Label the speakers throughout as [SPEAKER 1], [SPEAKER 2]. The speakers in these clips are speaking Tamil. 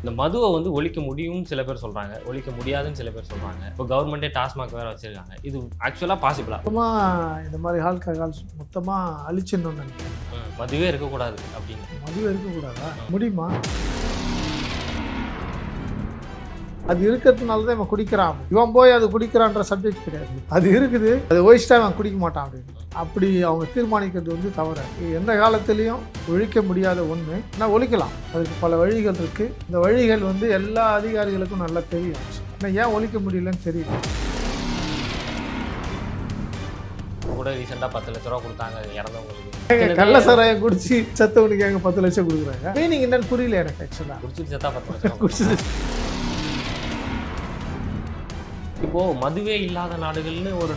[SPEAKER 1] இந்த மதுவை வந்து ஒழிக்க முடியும்னு சில பேர் சொல்றாங்க, ஒழிக்க முடியாதுன்னு சில பேர் சொல்றாங்க. இப்போ கவர்மெண்டே டாஸ்மாக் வேற வச்சிருக்காங்க. இது ஆக்சுவலா பாசிபிளா?
[SPEAKER 2] இந்த மாதிரி ஆல்கஹால்ஸ் மொத்தமாக அழிச்சிடணும்னு நினைக்கிறேன்.
[SPEAKER 1] மதுவே இருக்கக்கூடாது அப்படின்னு.
[SPEAKER 2] மதுவே இருக்கக்கூடாதா? முடியுமா? அது இருக்கிறதுனால தான் இவன் குடிக்கிறான். இவன் போய் அது குடிக்கிறான்ற சப்ஜெக்ட் கிடையாது. அது இருக்குது, அது ஒழிச்சிட்டா அவன் குடிக்க மாட்டான் அப்படின்னு. அப்படி அவங்க தீர்மானிக்கிறது வந்து தவறு. எந்த காலத்திலையும் ஒழிக்க முடியாத ஒன்று. ஆனால் ஒழிக்கலாம், அதுக்கு பல வழிகள் இருக்குது. இந்த வழிகள் வந்து எல்லா அதிகாரிகளுக்கும் நல்லா தெரியும். ஆனால் ஏன் ஒழிக்க முடியலன்னு தெரியல.
[SPEAKER 1] கூட ரீசெண்டாக 10 லட்ச ரூபா கொடுத்தாங்க இறந்தவங்களுக்கு.
[SPEAKER 2] கள்ள சாராயம் குடிச்சு செத்தவனுக்கு எங்க 10 லட்சம் கொடுக்குறாங்க? மீனிங் என்னன்னு புரியல எனக்கு. ஆக்சுவலாக
[SPEAKER 1] குடிச்சிட்டு செத்தா 10 லட்சம்
[SPEAKER 2] குடிச்சு
[SPEAKER 1] இப்போ மதுவே இல்லாத நாடுகள்னு ஒரு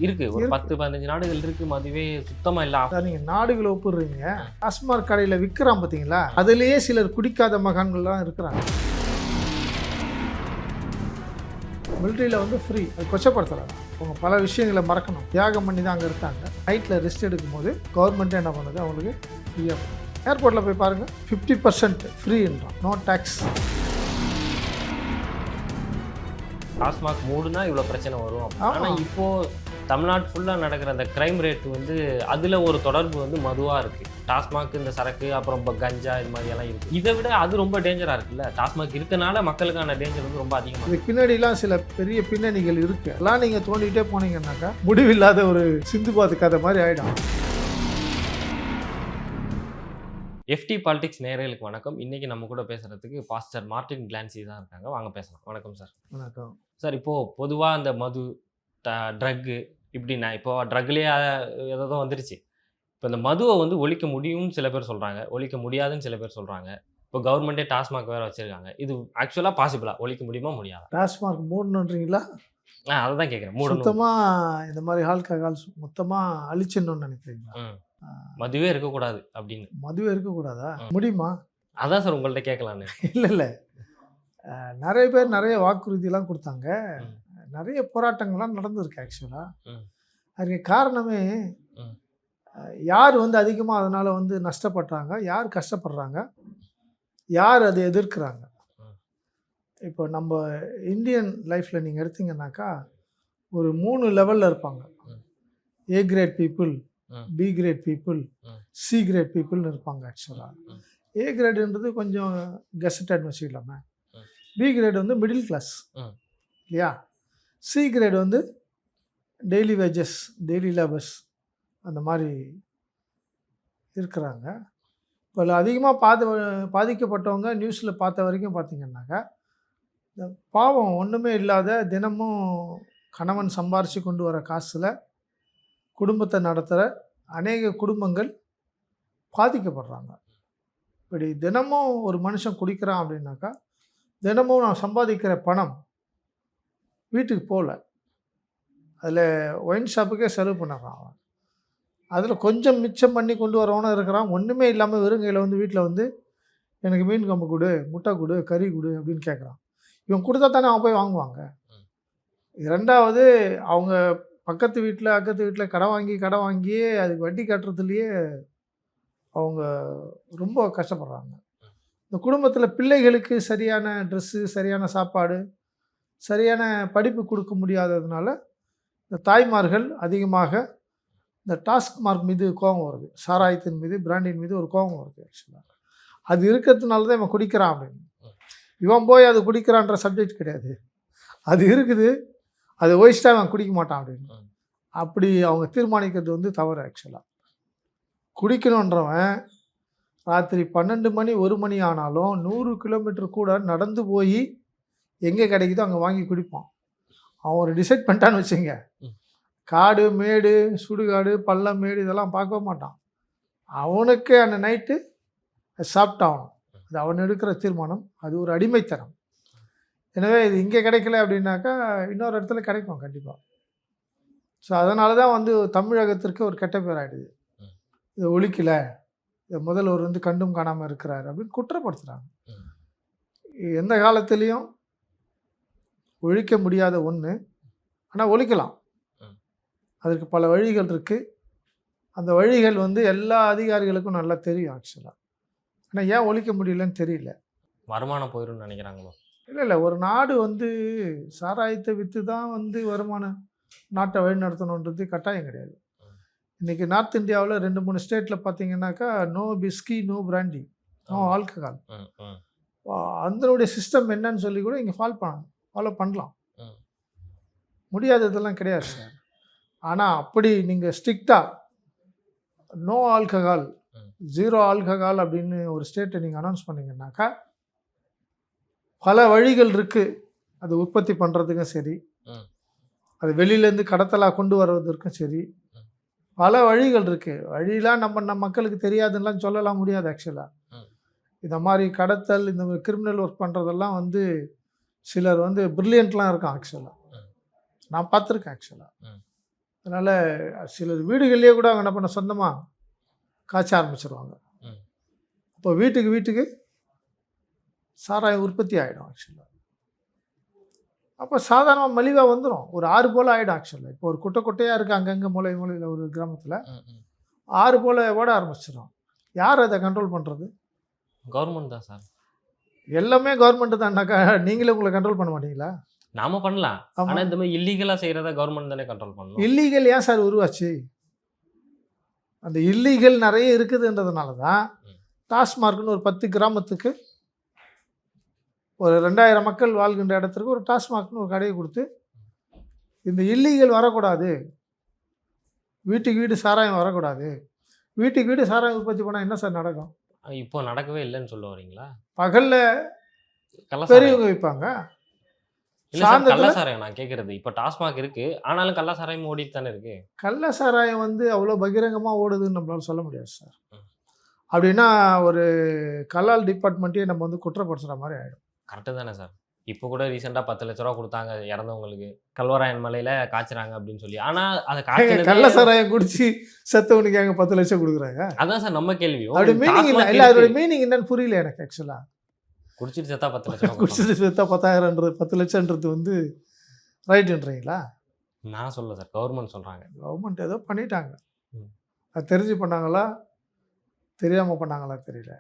[SPEAKER 1] இருக்கு, ஒரு 10-15 நாடுகள் இருக்கு மதுவே சுத்தமா இல்ல.
[SPEAKER 2] நீங்க நாடுகளை ஒப்பிடுறீங்க. டாஸ்மாக் கடையில விற்கிறான் பார்த்தீங்களா, அதுலேயே சிலர் குடிக்காத மகான்கள்லாம் இருக்கிறாங்க. மிலிட்ரியில் வந்து ஃப்ரீ, அது கொச்சப்படுத்துறாங்க. அவங்க பல விஷயங்களை மறக்கணும், தியாகம் பண்ணி தான் அங்கே இருக்காங்க. நைட்டில் ரெஸ்ட் எடுக்கும் போது கவர்மெண்ட்டே என்ன பண்ணுது, அவங்களுக்கு ஃப்ரீயாக. ஏர்போர்ட்டில் போய் பாருங்கள், 50% ஃப்ரீன்றான், நோ டேக்ஸ்.
[SPEAKER 1] டாஸ்மாக் மூடுனா இவ்வளோ பிரச்சனை வரும். ஆனால் இப்போ தமிழ்நாடு ஃபுல்லாக நடக்கிற அந்த கிரைம் ரேட் வந்து அதில் ஒரு தொடர்பு வந்து மதுவாக இருக்குது. டாஸ்மாக் இந்த சரக்கு அப்புறம் கஞ்சா இது மாதிரியெல்லாம் இருக்குது. இதை விட அது ரொம்ப டேஞ்சராக இருக்குல்ல. டாஸ்மாக் இருக்கனால மக்களுக்கான டேஞ்சர் வந்து ரொம்ப அதிகமாக. இதுக்கு
[SPEAKER 2] பின்னாடிலாம் சில பெரிய பின்னணிகள் இருக்குது. எல்லாம் நீங்கள் தோண்டிகிட்டே போனீங்கன்னாக்கா முடிவில்லாத ஒரு சிந்துபாத் கதை மாதிரி ஆகிடும்.
[SPEAKER 1] எஃப்டி பாலிடிக்ஸ் நேயர்களுக்கு வணக்கம். இன்றைக்கி நம்ம கூட பேசுகிறதுக்கு பாஸ்டர் மார்ட்டின் கிளான்சி தான் இருக்காங்க. வாங்க பேசலாம். வணக்கம் சார்.
[SPEAKER 2] வணக்கம்
[SPEAKER 1] சார். இப்போது பொதுவாக அந்த மது, ட்ரக்கு, இப்படின்னா இப்போ ட்ரக்லேயே ஏதோ வந்துருச்சு. இப்போ இந்த மதுவை வந்து ஒழிக்க முடியும்னு சில பேர் சொல்கிறாங்க, ஒழிக்க முடியாதுன்னு சில பேர் சொல்கிறாங்க. இப்போ கவர்மெண்ட்டே டாஸ்மாக் வேறு வச்சுருக்காங்க. இது ஆக்சுவலாக பாசிபிளா? ஒழிக்க முடியுமா முடியாதா?
[SPEAKER 2] டாஸ்மாக் மூடணுன்றீங்களா?
[SPEAKER 1] அதை தான் கேட்குறேன்.
[SPEAKER 2] மொத்தமாக இந்த மாதிரி ஆல்கஹால்ஸ் மொத்தமாக அழிச்சிடணும்னு நினைக்கிறீங்களா?
[SPEAKER 1] மதுவே இருக்கக்கூடாது அப்படின்னு.
[SPEAKER 2] மதுவே இருக்கக்கூடாதா? முடியுமா?
[SPEAKER 1] அதான் சார் உங்கள்கிட்ட கேட்கலான்னு.
[SPEAKER 2] இல்லை நிறைய பேர் நிறைய வாக்குறுதியெல்லாம் கொடுத்தாங்க, நிறைய போராட்டங்கள்லாம் நடந்திருக்கு. ஆக்சுவலாக அதுக்கு காரணமே யார் வந்து அதிகமாக அதனால் வந்து நஷ்டப்படுறாங்க, யார் கஷ்டப்படுறாங்க, யார் அதை எதிர்க்கிறாங்க. இப்போ நம்ம இந்தியன் லைஃப்பில் நீங்கள் எடுத்தீங்கன்னாக்கா ஒரு 3 லெவலில் இருப்பாங்க. A grade people, B grade people, C grade பீப்புள்னு இருப்பாங்க. ஆக்சுவலாக ஏ கிரேடுன்றது கொஞ்சம் கெசட்டட் வச்சுக்கலாமே. பி கிரேட் வந்து மிடில் கிளாஸ் இல்லையா. சி கிரேட் வந்து டெய்லி வேஜஸ், டெய்லி லேபர்ஸ் அந்த மாதிரி இருக்கிறாங்க. இப்போ அதிகமாக பாதிக்கப்பட்டவங்க நியூஸில் பார்த்த வரைக்கும் பார்த்திங்கன்னாக்கா, இந்த பாவம் ஒன்றுமே இல்லாத தினமும் கணவன் சம்பாரித்து கொண்டு வர காசில் குடும்பத்தை நடத்துகிற அநேக குடும்பங்கள் பாதிக்கப்படுறாங்க. இப்படி தினமும் ஒரு மனுஷன் குடிக்கிறான் அப்படின்னாக்கா, தினமும் நான் சம்பாதிக்கிற பணம் வீட்டுக்கு போகல, அதில் ஒயின் ஷாப்புக்கே செலவு பண்ணுறான். அவன் அதில் கொஞ்சம் மிச்சம் பண்ணி கொண்டு வரவனும் இருக்கிறான். ஒன்றுமே இல்லாமல் வெறுங்கையில் வந்து வீட்டில் வந்து எனக்கு மீன் கம்பு கொடு, முட்டை கொடு, கறி கொடு அப்படின்னு கேட்குறான். இவன் கொடுத்தா தானே அவன் போய் வாங்குவாங்க. இரண்டாவது, அவங்க பக்கத்து வீட்டில் அக்கத்து வீட்டில் கடன் வாங்கியே அதுக்கு வட்டி கட்டுறதுலையே அவங்க ரொம்ப கஷ்டப்படுறாங்க. இந்த குடும்பத்தில் பிள்ளைகளுக்கு சரியான ட்ரெஸ்ஸு, சரியான சாப்பாடு, சரியான படிப்பு கொடுக்க முடியாததுனால இந்த தாய்மார்கள் அதிகமாக இந்த டாஸ்மாக் மீது கோபம் வருது, சாராயத்தின் மீது, பிராண்டின் மீது ஒரு கோபம் வருது. ஆக்சுவலாக அது இருக்கிறதுனால தான் இவன் குடிக்கிறான் அப்படின்னு. இவன் போய் அது குடிக்கிறான்ற சப்ஜெக்ட் கிடையாது. அது இருக்குது, அது ஒழிச்சிட்டா அவன் குடிக்க மாட்டான் அப்படின்னு. அப்படி அவங்க தீர்மானிக்கிறது வந்து தவறு. ஆக்சுவலாக குடிக்கணுன்றவன் ராத்திரி 12 மணி 1 மணி ஆனாலும் 100 கிலோமீட்டர் கூட நடந்து போய் எங்கே கிடைக்குதோ அங்கே வாங்கி குடிப்பான். அவன் ஒரு டிசைட் பண்ணிட்டான்னு வச்சுங்க, காடு மேடு சுடுகாடு பள்ளம் மேடு இதெல்லாம் பார்க்க மாட்டான். அவனுக்கு அந்த நைட்டு சாப்பிட்டாகணும். அது அவன் எடுக்கிற தீர்மானம். அது ஒரு அடிமைத்தனம். எனவே இது இங்கே கிடைக்கல அப்படின்னாக்கா இன்னொரு இடத்துல கிடைக்கும் கண்டிப்பாக. ஸோ அதனால தான் வந்து தமிழகத்திற்கு ஒரு கெட்ட பேர் ஆகிடுது. இதை ஒழிக்கலை, இதை முதல்வர் வந்து கண்டும் காணாமல் இருக்கிறார் அப்படின்னு குற்றப்படுத்துகிறாங்க. எந்த காலத்துலேயும் ஒழிக்க முடியாத ஒன்று, ஆனால் ஒழிக்கலாம், அதற்கு பல வழிகள் இருக்குது. அந்த வழிகள் வந்து எல்லா அதிகாரிகளுக்கும் நல்லா தெரியும். ஆக்சுவலாக ஆனால் ஏன் ஒழிக்க முடியலன்னு தெரியல.
[SPEAKER 1] வருமானம் போயிரும்னு நினைக்கிறாங்களோ?
[SPEAKER 2] இல்லை ஒரு நாடு வந்து சாராயத்தை விற்று தான் வந்து வருமானம் நாட்டை வழிநடத்தணுன்றது கட்டாயம் கிடையாது. இன்றைக்கி நார்த் இந்தியாவில் 2-3 ஸ்டேட்டில் பார்த்தீங்கன்னாக்கா no பிஸ்கி, no brandy, no alcohol. அதனுடைய சிஸ்டம் என்னன்னு சொல்லி கூட இங்கே ஃபாலோ பண்ணலாம். முடியாததெல்லாம் கிடையாது சார். ஆனால் அப்படி நீங்கள் ஸ்ட்ரிக்டாக நோ ஆல்கஹால், 0 ஆல்கஹால் அப்படின்னு ஒரு ஸ்டேட்டை நீங்கள் அனௌன்ஸ் பண்ணிங்கன்னாக்கா பல வழிகள் இருக்குது. அது உற்பத்தி பண்ணுறதுக்கும் சரி, அது வெளியிலேருந்து கடத்தலாக கொண்டு வருவதற்கும் சரி, பல வழிகள் இருக்குது. வழியெலாம் நம்ம மக்களுக்கு தெரியாதுன்னெலாம் சொல்லலாம் முடியாது. ஆக்சுவலாக இந்த மாதிரி கடத்தல், இந்த மாதிரி கிரிமினல் ஒர்க் பண்ணுறதெல்லாம் வந்து சிலர் வந்து ப்ரில்லியண்ட்லாம் இருக்கான். ஆக்சுவலாக நான் பார்த்துருக்கேன். ஆக்சுவலாக அதனால் சிலர் வீடுகள்லேயே கூட அவங்க என்ன பண்ண சொந்தமாக காய்ச்ச ஆரம்பிச்சிருவாங்க. அப்போ வீட்டுக்கு சாராயம் உற்பத்தி ஆகிடும். ஆக்சுவலாக அப்போ சாதாரணமாக மலிவாக வந்துடும். ஒரு 6 போல் ஆகிடும். ஆக்சுவலாக இப்போ ஒரு குட்டையாக இருக்குது அங்கங்கே மூலையில் ஒரு கிராமத்தில் 6 போல் ஓட ஆரம்பிச்சிடும். யார் அதை கண்ட்ரோல் பண்ணுறது?
[SPEAKER 1] கவர்மெண்ட் தான் சார்.
[SPEAKER 2] எல்லாமே கவர்மெண்ட்டு தான்னாக்கா நீங்களே உங்களை கண்ட்ரோல் பண்ண மாட்டீங்களா?
[SPEAKER 1] நாம பண்ணலாம். ஆனால் இந்த மாதிரி இல்லீகலாக செய்கிறத கவர்மெண்ட் தானே கண்ட்ரோல் பண்ணணும்.
[SPEAKER 2] இல்லீகல் ஏன் சார் உருவாச்சு? அந்த இல்லீகல் நிறைய இருக்குதுன்றதுனால தான் டாஸ்மார்க்னு ஒரு 10 கிராமத்துக்கு ஒரு 2000 மக்கள் வாழ்கின்ற இடத்துக்கு ஒரு டாஸ்மார்க்னு ஒரு கடையை கொடுத்து இந்த இல்லீகல் வரக்கூடாது, வீட்டுக்கு வீடு சாராயம் வரக்கூடாது. வீட்டுக்கு வீடு சாராயம் உற்பத்தி பண்ணால் என்ன சார் நடக்கும்?
[SPEAKER 1] இப்போ நடக்கவே இல்லைன்னு சொல்ல வரீங்களா?
[SPEAKER 2] பகலில் பெரியவங்க விற்பாங்க.
[SPEAKER 1] கள்ளசாராயம் நான் கேட்குறது இப்போ டாஸ்மாக் இருக்கு, ஆனாலும் கள்ளசாராயம் ஓடிட்டு தானே இருக்கு.
[SPEAKER 2] கள்ளசாராயம் வந்து அவ்வளோ பகிரங்கமாக ஓடுதுன்னு நம்மளால சொல்ல முடியாது சார். அப்படின்னா ஒரு கலால் டிபார்ட்மெண்ட்டையே நம்ம வந்து குற்றப்படுத்துகிற மாதிரி ஆகிடும்.
[SPEAKER 1] கரெக்டு தானே சார்? இப்போ கூட ரீசெண்டாக 10 லட்ச ரூபா கொடுத்தாங்க இறந்தவங்களுக்கு, கல்வராயன் மலையில் காய்ச்சுறாங்க அப்படின்னு சொல்லி. ஆனால் அதை காய்ச்சல்
[SPEAKER 2] கள்ளசாராயம் குடிச்சு செத்தவனுக்கு எங்க 10 லட்சம் கொடுக்குறாங்க?
[SPEAKER 1] அதான் சார் நம்ம கேள்வி.
[SPEAKER 2] அப்படி மீனிங் இல்லை, அதோட மீனிங் என்னன்னு புரியல எனக்கு. ஆக்சுவலாக
[SPEAKER 1] குடிச்சிட்டு செத்தா 10 லட்சம்,
[SPEAKER 2] குடிச்சிட்டு செத்தா 10,000ன்றது 10 லட்சம்ன்றது வந்து ரைட்டுன்றீங்களா?
[SPEAKER 1] நான் சொல்ல சார், கவர்மெண்ட் சொல்கிறாங்க.
[SPEAKER 2] கவர்மெண்ட் ஏதோ பண்ணிட்டாங்க. அது தெரிஞ்சு பண்ணாங்களா தெரியாமல் பண்ணாங்களா தெரியல.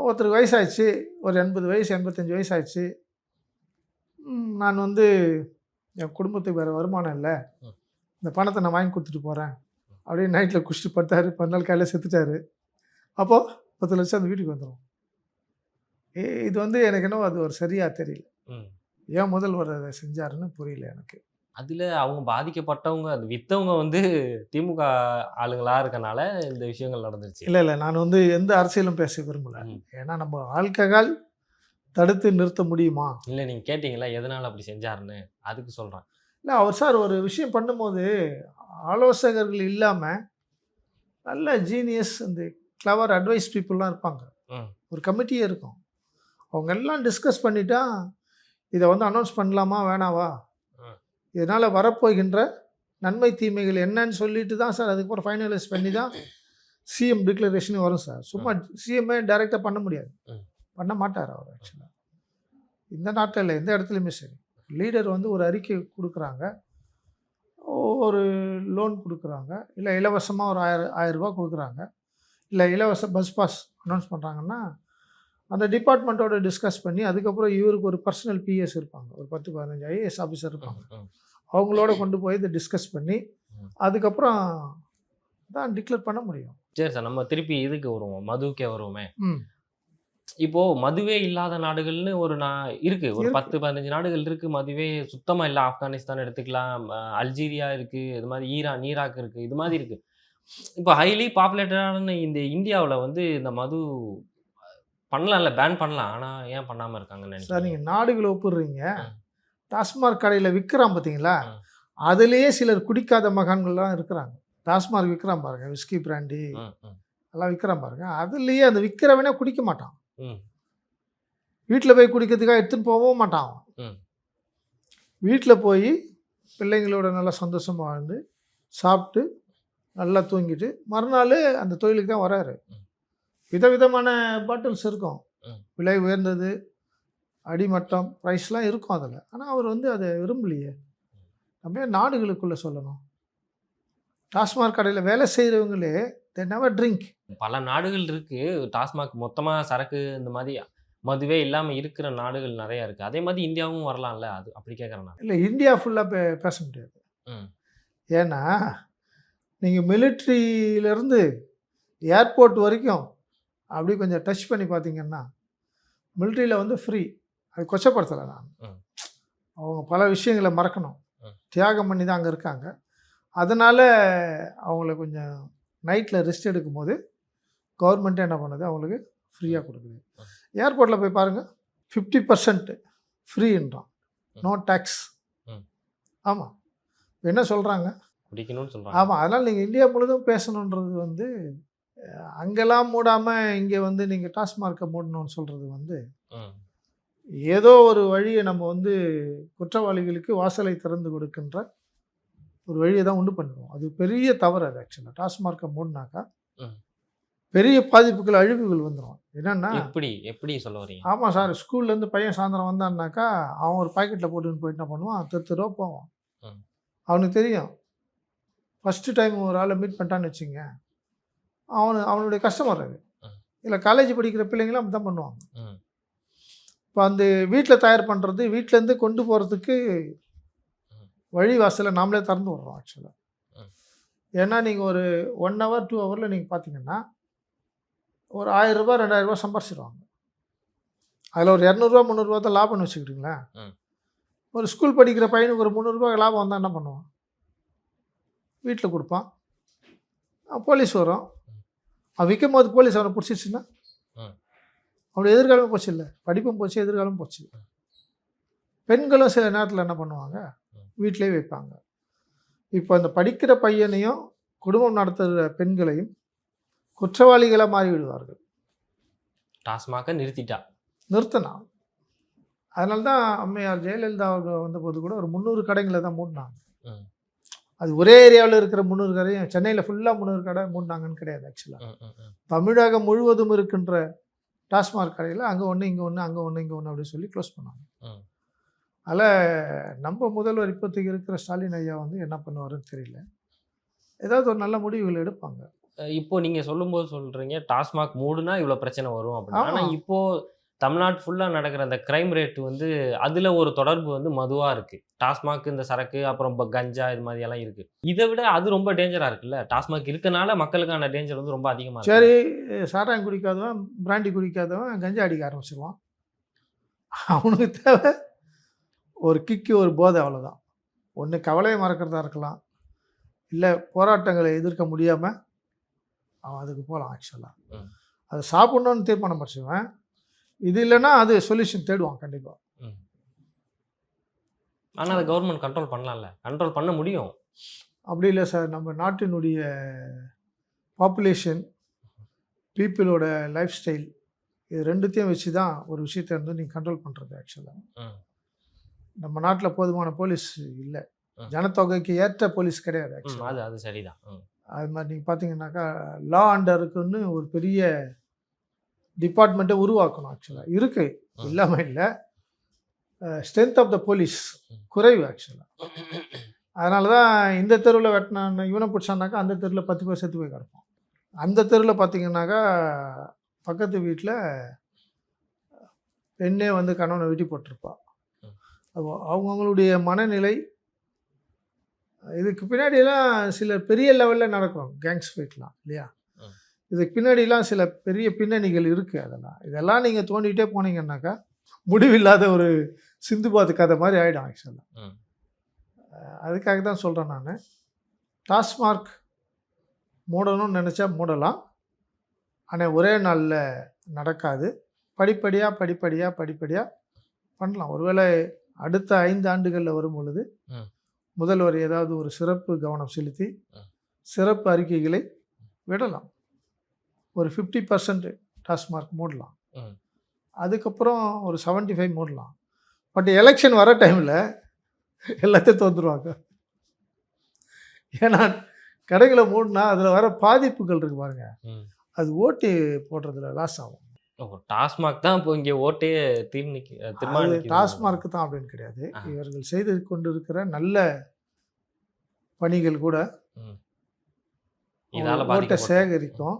[SPEAKER 2] ஒருத்தருக்கு வயசாகிடுச்சு, ஒரு 80 வயசு 85 வயசு ஆயிடுச்சு. நான் வந்து என் குடும்பத்துக்கு வேறு வருமானம் இல்லை, இந்த பணத்தை நான் வாங்கி கொடுத்துட்டு போகிறேன் அப்படின்னு நைட்டில் குடிச்சிட்டு படுத்தாரு. 10 நாள் காலையில் செத்துட்டாரு. அப்போது 10 லட்சம் அந்த வீட்டுக்கு வந்துடும். இது வந்து எனக்கு என்னவோ அது ஒரு சரியாக தெரியல. ஏன் முதல்வர் அதை செஞ்சாருன்னு புரியல எனக்கு.
[SPEAKER 1] அதில் அவங்க பாதிக்கப்பட்டவங்க, அது விற்றவங்க வந்து திமுக ஆளுங்களாக இருக்கனால இந்த விஷயங்கள் நடந்துருச்சு.
[SPEAKER 2] இல்லை நான் வந்து எந்த அரசியலும் பேச விரும்பலை. ஏன்னா நம்ம ஆல்கஹால் தடுத்து நிறுத்த முடியுமா?
[SPEAKER 1] இல்லை நீங்கள் கேட்டிங்களா எதனால் அப்படி செஞ்சாருன்னு, அதுக்கு சொல்கிறேன்.
[SPEAKER 2] இல்லை அவர் சார் ஒரு விஷயம் பண்ணும்போது ஆலோசகர்கள் இல்லாமல் நல்ல ஜீனியஸ் இந்த கிளவர் அட்வைஸ் பீப்புளெலாம் இருப்பாங்க. ஒரு கமிட்டியே இருக்கும். அவங்க எல்லாம் டிஸ்கஸ் பண்ணிட்டா இதை வந்து அனௌன்ஸ் பண்ணலாமா வேணாவா, இதனால் வரப்போகின்ற நன்மை தீமைகள் என்னன்னு சொல்லிட்டு தான் சார் அதுக்கப்புறம் ஃபைனலைஸ் பண்ணி தான் சிஎம் டிக்ளரேஷன் வரும் சார். சும்மா சிஎம்ஏ டைரெக்டாக பண்ண முடியாது, பண்ண மாட்டார் அவர். ஆக்சுவலாக இந்த நாட்டில் இல்லை, எந்த இடத்துலையுமே சரி, லீடர் வந்து ஒரு அறிக்கை கொடுக்குறாங்க, ஒரு லோன் கொடுக்குறாங்க, இல்லை இலவசமாக ஒரு 1000 ரூபா கொடுக்குறாங்க, இல்லை இலவச பஸ் பாஸ் அனௌன்ஸ் பண்ணுறாங்கன்னா அந்த டிபார்ட்மெண்ட்டோட டிஸ்கஸ் பண்ணி அதுக்கப்புறம் இவருக்கு ஒரு பர்சனல் பிஎஸ் இருப்பாங்க, ஒரு 10-15 ஐஏஎஸ் ஆஃபீஸர் இருப்பாங்க. அவங்களோட கொண்டு போய் இதை டிஸ்கஸ் பண்ணி அதுக்கப்புறம் தான் டிக்ளேர் பண்ண முடியும்.
[SPEAKER 1] சரி சார், நம்ம திருப்பி இதுக்கு வருவோம், மதுக்கே வருவோமே. இப்போது மதுவே இல்லாத நாடுகள்னு ஒரு இருக்குது, ஒரு 10-15 நாடுகள் இருக்குது மதுவே சுத்தமாக இல்லை. ஆப்கானிஸ்தான் எடுத்துக்கலாம், அல்ஜீரியா இருக்குது, இது மாதிரி ஈரான், ஈராக் இருக்குது, இது மாதிரி இருக்குது. இப்போ ஹைலி பாப்புலேட்டடான இந்த இந்தியாவில் வந்து இந்த மது பண்ணலாம்ல, பேன் பண்ணலாம், ஆனால் ஏன் பண்ணாமல் இருக்காங்கன்னு
[SPEAKER 2] சார்? நீங்கள் நாடுகளை ஒப்புடுறீங்க, டாஸ்மார்க் கடையில் விற்கிறான் பார்த்தீங்களா, அதுலேயே சிலர் குடிக்காத மகான்கள்லாம் இருக்கிறாங்க. டாஸ்மார்க் விற்கிறான் பாருங்க, விஸ்கி பிராண்டி எல்லாம் விற்கிறான் பாருங்க, அதுலேயே அந்த விற்கிறவனே குடிக்க மாட்டான். வீட்டில் போய் குடிக்கிறதுக்காக எடுத்துன்னு போகவும் மாட்டான். வீட்டில் போய் பிள்ளைங்களோட நல்லா சந்தோஷமாக வாழ்ந்து சாப்பிட்டு நல்லா தூங்கிட்டு மறுநாள் அந்த தொழிலுக்கு தான் வராரு. விதவிதமான பாட்டில்ஸ் இருக்கும், விலை உயர்ந்தது, அடிமட்டம், ப்ரைஸ்லாம் இருக்கும் அதில். ஆனால் அவர் வந்து அதை விரும்பலையே. நம்ம நாடுகளுக்குள்ளே சொல்லணும், டாஸ்மாக் கடையில் வேலை செய்கிறவங்களே they never drink.
[SPEAKER 1] பல நாடுகள் இருக்குது டாஸ்மாக் மொத்தமாக சரக்கு இந்த மாதிரி மதுவே இல்லாம இருக்கிற நாடுகள் நெறைய இருக்கு. அதே மாதிரி இந்தியாவும் வரலாம்ல? அது அப்படி கேட்கிறேன் நான்.
[SPEAKER 2] இல்லை, இந்தியா ஃபுல்லாக பேச முடியாது.
[SPEAKER 1] ம்.
[SPEAKER 2] ஏன்னா நீங்கள் மிலிட்ரியிலேருந்து ஏர்போர்ட் வரைக்கும் அப்படி கொஞ்சம் டச் பண்ணி பார்த்தீங்கன்னா மிலிட்ரியில் வந்து ஃப்ரீ. அது கொச்சப்படுத்தலை நான்.
[SPEAKER 1] ம்.
[SPEAKER 2] அவங்க பல விஷயங்களை மறக்கணும்.
[SPEAKER 1] ம்.
[SPEAKER 2] தியாகம் பண்ணி தான் அங்கே இருக்காங்க. அதனால் அவங்கள கொஞ்சம் நைட்டில் ரெஸ்ட் எடுக்கும்போது கவர்மெண்ட்டே என்ன பண்ணுது, அவங்களுக்கு ஃப்ரீயாக கொடுக்குது. ஏர்போர்ட்டில் போய் பாருங்கள், 50% ஃப்ரீன்றான், நோ டேக்ஸ்.
[SPEAKER 1] ம்.
[SPEAKER 2] ஆமாம், என்ன சொல்கிறாங்க?
[SPEAKER 1] குடிக்கணும்னு சொல்றாங்க.
[SPEAKER 2] ஆமாம், அதனால் நீங்கள் இந்தியா முழுதும் பேசணுன்றது வந்து அங்கெல்லாம் மூடாமல் இங்கே வந்து நீங்கள் டாஸ்மார்க்கை மூடணும்னு சொல்கிறது வந்து
[SPEAKER 1] ம்.
[SPEAKER 2] ஏதோ ஒரு வழியை நம்ம வந்து குற்றவாளிகளுக்கு வாசலை திறந்து கொடுக்கின்ற ஒரு வழியை தான் உண்டு பண்ணுவோம். அது பெரிய தவறு. அது ஆக்சுவலாக டாஸ்மார்க்கை மூடினாக்கா
[SPEAKER 1] ம்.
[SPEAKER 2] பெரிய பாதிப்புகள், அழிவுகள் வந்துடும். என்னென்னா,
[SPEAKER 1] எப்படி சொல்ல வரீங்க?
[SPEAKER 2] ஆமாம் சார், ஸ்கூல்லேருந்து பையன் சாயந்தரம் வந்தான்னாக்கா அவன் ஒரு பாக்கெட்டில் போட்டுன்னு போயிட்டு என்ன பண்ணுவான், தெருவா போவான்.
[SPEAKER 1] ம்.
[SPEAKER 2] அவனுக்கு தெரியும், ஃபஸ்ட்டு டைம் ஒரு ஆளை மீட் பண்ணிட்டான்னு வச்சுங்க, அவனுடைய கஸ்டமர் அது.
[SPEAKER 1] ம்.
[SPEAKER 2] இல்லை, காலேஜ் படிக்கிற பிள்ளைங்களும் அப்படி தான் பண்ணுவாங்க.
[SPEAKER 1] ம்.
[SPEAKER 2] இப்போ அந்த வீட்டில் தயார் பண்ணுறது, வீட்டிலேருந்து கொண்டு போகிறதுக்கு வழி வாசலை நாமளே திறந்து விட்றோம் ஆக்சுவலாக.
[SPEAKER 1] ம்.
[SPEAKER 2] ஏன்னா நீங்கள் ஒரு 1 hour 2 hourல நீங்கள் பார்த்தீங்கன்னா ஒரு 1000 ரூபாய் 2000 ரூபாய் சம்பாரிச்சிடுவாங்க. அதில் ஒரு 200 300 தான் லாபம்னு வச்சுக்கிட்டிங்களேன்.
[SPEAKER 1] ம்.
[SPEAKER 2] ஒரு ஸ்கூல் படிக்கிற பையனுக்கு ஒரு 300 ரூபாய் லாபம் வந்தால் என்ன பண்ணுவான்? வீட்டில் கொடுப்பான். போலீஸ் வரும். அவன் விற்கும் போது போலீஸ் அவனை பிடிச்சிச்சுன்னா
[SPEAKER 1] ம்.
[SPEAKER 2] அவனுடைய எதிர்காலம் போச்சு. இல்லை, படிப்பும் போச்சு, எதிர்காலம் போச்சு. பெண்களும் சில நேரத்தில் என்ன பண்ணுவாங்க, வீட்டிலே வைப்பாங்க. இப்போ அந்த படிக்கிற பையனையும் குடும்பம் நடத்துகிற பெண்களையும் குற்றவாளிகளாக மாறி விடுவார்கள்.
[SPEAKER 1] டாஸ்மாக
[SPEAKER 2] நிறுத்தினான். அதனால தான் அம்மையார் ஜெயலலிதா அவர்கள் வந்தபோது கூட ஒரு 300 கடைகளை தான் மூடினாங்க.
[SPEAKER 1] ம்.
[SPEAKER 2] அது ஒரே ஏரியாவில் இருக்கிற 300 கடையும் சென்னையில் ஃபுல்லாக 300 கடை மூடினாங்கன்னு கிடையாது. ஆக்சுவலாக தமிழகம் முழுவதும் இருக்கின்ற டாஸ்மாக் கடையில் அங்கே ஒன்று, இங்கே ஒன்று, அங்கே ஒன்று, இங்கே ஒன்று அப்படின்னு சொல்லி க்ளோஸ் பண்ணாங்க. அதில் நம்ம முதல்வர் இப்போதைக்கு இருக்கிற ஸ்டாலின் ஐயா வந்து என்ன பண்ணுவாருன்னு தெரியல. ஏதாவது ஒரு நல்ல முடிவுகள் எடுப்பாங்க.
[SPEAKER 1] இப்போ நீங்க சொல்லும்போது சொல்றீங்க டாஸ்மாக் மூடுனா இவ்வளோ பிரச்சனை வரும் அப்படின்னு.
[SPEAKER 2] ஆமா.
[SPEAKER 1] ஆனால் இப்போ தமிழ்நாடு ஃபுல்லாக நடக்கிற அந்த கிரைம் ரேட் வந்து அதில் ஒரு தொடர்பு வந்து மதுவாக இருக்குது. டாஸ்மாக் இந்த சரக்கு அப்புறம் கஞ்சா இது மாதிரியெல்லாம் இருக்குது. இதை விட அது ரொம்ப டேஞ்சராக இருக்குல்ல. டாஸ்மாக் இருக்கனால மக்களுக்கான டேஞ்சர் வந்து ரொம்ப அதிகமாக
[SPEAKER 2] சரி, சாராயம் குடிக்காதவன், பிராண்டி குடிக்காதவன் கஞ்சா அடிக்க ஆரம்பிச்சிருவான். அவனுக்கு தேவை ஒரு கிக்கு, ஒரு போதை, அவ்வளோதான். ஒன்று கவலையை மறக்கிறதா இருக்கலாம், இல்லை போராட்டங்களை எதிர்க்க முடியாமல் அவன் அதுக்கு போகலாம். ஆக்சுவலாக அதை சாப்பிட்ணுன்னு தீர்மானம் படிச்சுவேன். இது இல்லைன்னா அது சொல்யூஷன் தேடுவான் கண்டிப்பாக.
[SPEAKER 1] ஆனால் அதை கவர்மெண்ட் கண்ட்ரோல் பண்ணலாம்ல, கண்ட்ரோல் பண்ண முடியும்.
[SPEAKER 2] அப்படி இல்லை சார், நம்ம நாட்டினுடைய பாப்புலேஷன், பீப்புளோட லைஃப் ஸ்டைல், இது ரெண்டுத்தையும் வச்சு தான் ஒரு விஷயத்தை வந்து நீங்கள் கண்ட்ரோல் பண்ணுறது. ஆக்சுவலாக நம்ம நாட்டில் போதுமான போலீஸ் இல்லை, ஜனத்தொகைக்கு ஏற்ற போலீஸ் கிடையாது. ஆக்சுவலாக
[SPEAKER 1] அது சரிதான்.
[SPEAKER 2] அது மாதிரி நீங்கள் பார்த்தீங்கன்னாக்கா லா அண்டருக்குன்னு ஒரு பெரிய டிபார்ட்மெண்ட்டை உருவாக்கணும். ஆக்சுவலாக இருக்குது, இல்லாமல் இல்லை. ஸ்ட்ரென்த் ஆஃப் த போலீஸ் குறைவு ஆக்சுவலாக. அதனால தான் இந்த தெருவில் வெட்டினான் இவனை பிடிச்சானாக்கா அந்த தெருவில் 10 பேர் செத்து போய் கிடப்பான். அந்த தெருவில் பார்த்தீங்கன்னாக்கா பக்கத்து வீட்டில் பெண்ணே வந்து கணவனை வெட்டி போட்டிருப்பா. அவங்கவுங்களுடைய மனநிலை இதுக்கு பின்னாடியெல்லாம் சில பெரிய லெவலில் நடக்கும் கேங்ஸ் ஃபைட்லாம் இல்லையா. இதுக்கு பின்னாடிலாம் சில பெரிய பின்னணிகள் இருக்குது. இதெல்லாம் நீங்கள் தோண்டிகிட்டே போனீங்கன்னாக்கா முடிவில்லாத ஒரு சிந்துபாத் கதை மாதிரி ஆகிடும். ஆக்சுவலாக அதுக்காக தான் சொல்கிறேன் நான், டாஸ்மார்க் மூடணும்னு நினச்சா மூடலாம், ஆனால் ஒரே நாளில் நடக்காது. படிப்படியாக பண்ணலாம். ஒருவேளை அடுத்த 5 ஆண்டுகளில் வரும் பொழுது முதல்வர் ஏதாவது ஒரு சிறப்பு கவனம் செலுத்தி சிறப்பு அறிக்கைகளை விடலாம். ஒரு 50% டாஸ்மார்க் மூடலாம், அதுக்கப்புறம் ஒரு 75 மூடலாம். பட் எலெக்ஷன் வர டைமில் எல்லாத்தையும் தோற்றுருவாங்க. ஏன்னா கடைகளை மூடினா அதில் வர பாதிப்புகள் இருக்கு பாருங்க, அது ஓட்டு போடுறதுல லாஸ் ஆகும்.
[SPEAKER 1] டாஸ்மாக் தான் இப்போ இங்கே ஓட்டே
[SPEAKER 2] டாஸ்மார்க் தான் அப்படின்னு கிடையாது. இவர்கள் செய்து கொண்டிருக்கிற நல்ல பணிகள் கூட ஓட்டை சேகரிக்கும்.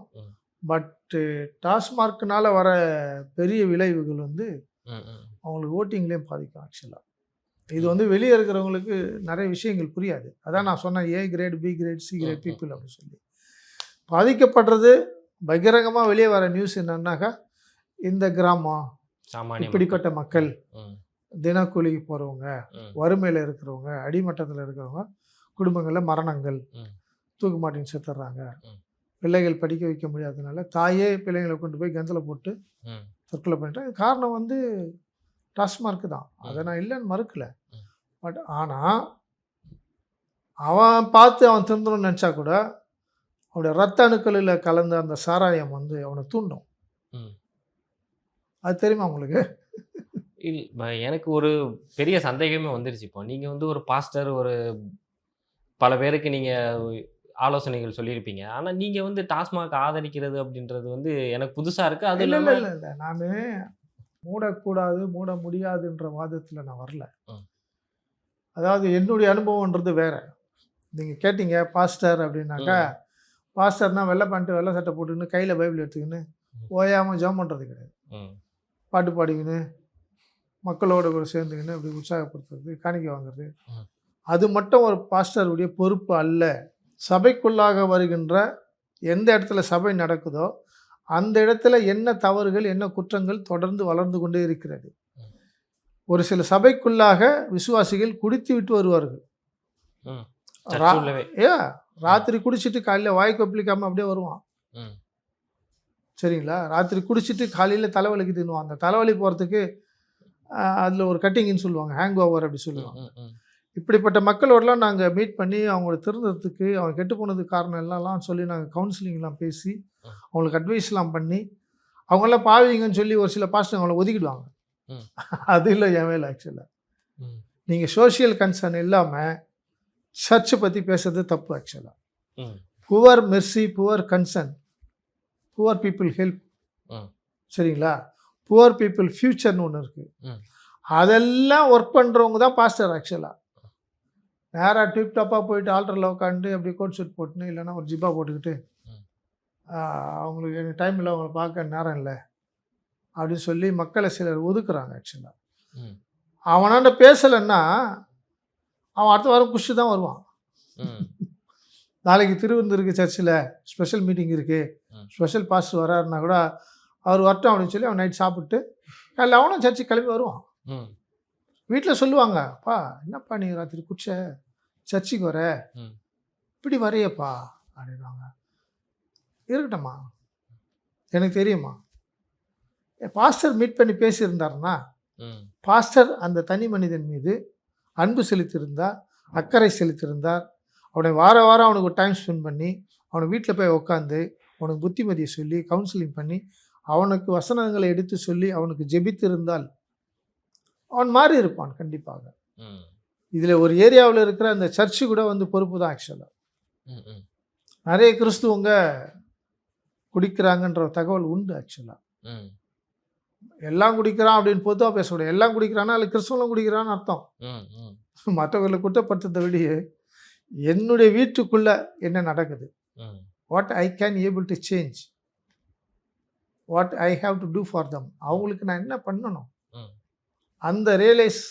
[SPEAKER 2] பட் பட்டு டாஸ்மார்க்னால வர பெரிய விளைவுகள் வந்து
[SPEAKER 1] ம், ம்.
[SPEAKER 2] அவங்களுக்கு ஓட்டிங்லேயும் பாதிக்கும் ஆக்சுவலாக. இது வந்து வெளியே இருக்கிறவங்களுக்கு நிறைய விஷயங்கள் புரியாது. அதான் நான் சொன்னேன் A grade, B grade, C grade people அப்படின்னு சொல்லி. பாதிக்கப்படுறது பகிரங்கமாக வெளியே வர நியூஸ் என்னன்னாக்கா, இந்த கிராமம்,
[SPEAKER 1] சாமானிய
[SPEAKER 2] இப்படிப்பட்ட மக்கள்,
[SPEAKER 1] ம்,
[SPEAKER 2] தினக்கூலிக்கு போகிறவங்க,
[SPEAKER 1] ம்,
[SPEAKER 2] வறுமையில் இருக்கிறவங்க, அடிமட்டத்தில் இருக்கிறவங்க, குடும்பங்களில் மரணங்கள்,
[SPEAKER 1] ம்,
[SPEAKER 2] தூக்கு மாட்டின்னு செத்துடுறாங்க,
[SPEAKER 1] ம்.
[SPEAKER 2] பிள்ளைகள் படிக்க வைக்க முடியாததுனால தாயே பிள்ளைங்களை கொண்டு போய் கிணத்துல போட்டு
[SPEAKER 1] ம்,
[SPEAKER 2] தற்கொலை பண்ணிட்டாங்க. காரணம் வந்து டாஸ்மார்க் தான். அதை நான் இல்லைன்னு மறுக்கலை.
[SPEAKER 1] ம்.
[SPEAKER 2] பட் ஆனால் அவன் பார்த்து அவன் திருந்தணும்னு நினச்சா கூட அவனுடைய ரத்த அணுக்களில் கலந்த அந்த சாராயம் வந்து அவனை தூண்டும்.
[SPEAKER 1] ம்.
[SPEAKER 2] அது தெரியுமா உங்களுக்கு?
[SPEAKER 1] எனக்கு ஒரு பெரிய சந்தேகமே வந்துருச்சு. இப்போ நீங்க வந்து ஒரு பாஸ்டர், ஒரு பல பேருக்கு நீங்க ஆலோசனைகள் சொல்லியிருப்பீங்க. ஆனா நீங்க வந்து டாஸ்மாக் ஆதரிக்கிறது அப்படின்றது வந்து எனக்கு புதுசா இருக்கு. அது
[SPEAKER 2] இல்லை
[SPEAKER 1] இல்லாம
[SPEAKER 2] இல்லை இல்லை நான் மூடக்கூடாது, மூட முடியாதுன்ற வாதத்தில் நான் வரல.
[SPEAKER 1] ம்.
[SPEAKER 2] அதாவது என்னுடைய அனுபவம்ன்றது வேற. நீங்கள் கேட்டீங்க பாஸ்டர் அப்படின்னாக்கா,
[SPEAKER 1] ம்.
[SPEAKER 2] பாஸ்டர்னா வெள்ளை பேண்ட்டு வெள்ளை சட்டை போட்டுக்கின்னு கையில் பைபிள் எடுத்துக்கின்னு ஓயாமல் ஜெபம் பண்ணுறது கிடையாது.
[SPEAKER 1] ம்,
[SPEAKER 2] பாட்டு பாடிக்கின்னு மக்களோட கூட சேர்ந்துக்கின்னு அப்படி உற்சாகப்படுத்துறது, காணிக்கை வாங்குறது,
[SPEAKER 1] ம்.
[SPEAKER 2] அது மட்டும் ஒரு பாஸ்டருடைய பொறுப்பு அல்ல. சபைக்குள்ளாக வருகின்ற எந்த இடத்துல சபை நடக்குதோ அந்த இடத்துல என்ன தவறுகள், என்ன குற்றங்கள் தொடர்ந்து வளர்ந்து கொண்டே இருக்கிறது. ஒரு சில சபைக்குள்ளாக விசுவாசிகள் குடித்து விட்டு வருவார்கள்.
[SPEAKER 1] ம். சர்ச் உள்ளவே.
[SPEAKER 2] ராத்திரி குடிச்சிட்டு காலையில் வாய் கொப்பளிக்காமல் அப்படியே வருவான்.
[SPEAKER 1] ம்,
[SPEAKER 2] சரிங்களா? ராத்திரி குடிச்சிட்டு காலையில் தலைவலிக்கு தின்னுவான். அந்த தலைவலி போகிறதுக்கு அதில் ஒரு கட்டிங்னு சொல்லுவாங்க, ஹேங் ஓவர் அப்படி சொல்லுவாங்க.
[SPEAKER 1] ம், ம்,
[SPEAKER 2] இப்படிப்பட்ட மக்களோடலாம் நாங்கள் மீட் பண்ணி அவங்கள திருந்தறதுக்கு, அவங்க கெட்டு போனதுக்கு காரணம் என்னலாம் சொல்லி நாங்கள் கவுன்சிலிங்லாம் பேசி அவங்களுக்கு அட்வைஸ்லாம் பண்ணி, அவங்களாம் பாவிங்கன்னு சொல்லி ஒரு சில பாஸ்டர் அவங்கள ஒதுக்கிடுவாங்க.
[SPEAKER 1] ம்.
[SPEAKER 2] அது இல்லை என் வேலை ஆக்சுவலாக.
[SPEAKER 1] ம்,
[SPEAKER 2] நீங்கள் சோஷியல் கன்சர்ன் இல்லாமல் சர்ச்சை பற்றி பேசுறது தப்பு ஆக்சுவலாக.
[SPEAKER 1] ம்,
[SPEAKER 2] poor Mercy, poor concern, poor people help.
[SPEAKER 1] ம்.
[SPEAKER 2] சரிங்களா? புவர் பீப்புள் ஃப்யூச்சர்னு ஒன்று இருக்குது.
[SPEAKER 1] ம்.
[SPEAKER 2] அதெல்லாம் ஒர்க் பண்ணுறவங்க தான் பாஸ்டர் ஆக்சுவலாக. நேராக டிப் டாப்பாக போயிட்டு ஆல்டரில் உட்காந்து அப்படி கோட் ஷூட் போட்டுன்னு இல்லைன்னா ஒரு ஜிப்பா போட்டுக்கிட்டு அவங்களுக்கு எனக்கு டைம் இல்லை, அவங்கள பார்க்க நேரம் இல்லை அப்படின்னு சொல்லி மக்களை சிலர் ஒதுக்குறாங்க ஆக்சுவலாக.
[SPEAKER 1] ம்,
[SPEAKER 2] அவனாண்ட பேசலைன்னா அவன் அடுத்த வாரம் குஷ்டு தான் வருவான்.
[SPEAKER 1] ம்,
[SPEAKER 2] நாளைக்கு திருவிருந்தருக்கு சர்ச்சில் ஸ்பெஷல் மீட்டிங் இருக்குது, ஸ்பெஷல் பாஸ்டர் வராருன்னா கூட அவர் வரட்டும் அப்படின்னு சொல்லி அவன் நைட் சாப்பிட்டு காலையில் அவனும் சர்ச்சுக்கு கிளம்பி வருவான்.
[SPEAKER 1] ம்,
[SPEAKER 2] வீட்டில் சொல்லுவாங்க, அப்பா என்னப்பா நீ ராத்திரி குடிச்ச, சர்ச்சுக்கு வர,
[SPEAKER 1] ம்.
[SPEAKER 2] இப்படி வரையப்பா அப்படின்வாங்க. இருக்கட்டும்மா, எனக்கு தெரியுமா. பாஸ்டர் மீட் பண்ணி பேசியிருந்தாருன்னா
[SPEAKER 1] ம்,
[SPEAKER 2] பாஸ்டர் அந்த தனி மனிதன் மீது அன்பு செலுத்தியிருந்தார், அக்கறை செலுத்தியிருந்தார், அவனை வார வாரம் அவனுக்கு ஒரு டைம் ஸ்பெண்ட் பண்ணி அவனை வீட்டில் போய் உட்காந்து அவனுக்கு புத்திமதியை சொல்லி கவுன்சிலிங் பண்ணி அவனுக்கு வசனங்களை எடுத்து சொல்லி அவனுக்கு ஜெபித்திருந்தால் அவன் மாறி இருப்பான் கண்டிப்பாக.
[SPEAKER 1] ம்,
[SPEAKER 2] இதில் ஒரு ஏரியாவில் இருக்கிற அந்த சர்ச்சு கூட வந்து பொறுப்பு தான் ஆக்சுவலாக.
[SPEAKER 1] ம், ம்,
[SPEAKER 2] நிறைய கிறிஸ்துவங்க குடிக்கிறாங்கன்ற தகவல் உண்டு ஆக்சுவலாக.
[SPEAKER 1] ம்,
[SPEAKER 2] எல்லாம் குடிக்கிறான் அப்படின்னு பொதுவாக பேசக்கூடாது. எல்லாம் குடிக்கிறான்னா அது கிறிஸ்துவங்களும் குடிக்கிறான்னு அர்த்தம்.
[SPEAKER 1] ம், ம்,
[SPEAKER 2] மற்றவர்களை குற்றப்படுத்துறதை விட என்னுடைய வீட்டுக்குள்ளே என்ன நடக்குது,
[SPEAKER 1] ம்,
[SPEAKER 2] what I can able to change, what I have to do for them, அவங்களுக்கு நான் என்ன பண்ணணும்,
[SPEAKER 1] ம்.
[SPEAKER 2] அந்த ரியலைஸ்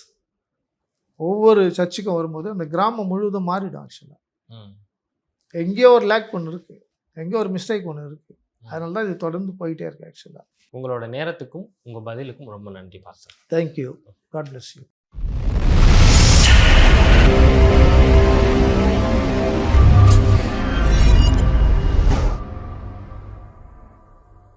[SPEAKER 2] ஒவ்வொரு சர்ச்சுக்கும் வரும்போது அந்த கிராமம் முழுவதும் மாறிடும் ஆக்சுவலாக.
[SPEAKER 1] ம்.
[SPEAKER 2] எங்கேயோ ஒரு லேக் ஒன்று இருக்குது, எங்கேயோ ஒரு மிஸ்டேக் ஒன்று இருக்குது. அதனால தான் இது தொடர்ந்து போயிட்டே இருக்கு ஆக்சுவலாக.
[SPEAKER 1] உங்களோட நேரத்துக்கும் உங்க பதிலுக்கும் ரொம்ப நன்றி pastor.
[SPEAKER 2] Thank you. God bless you.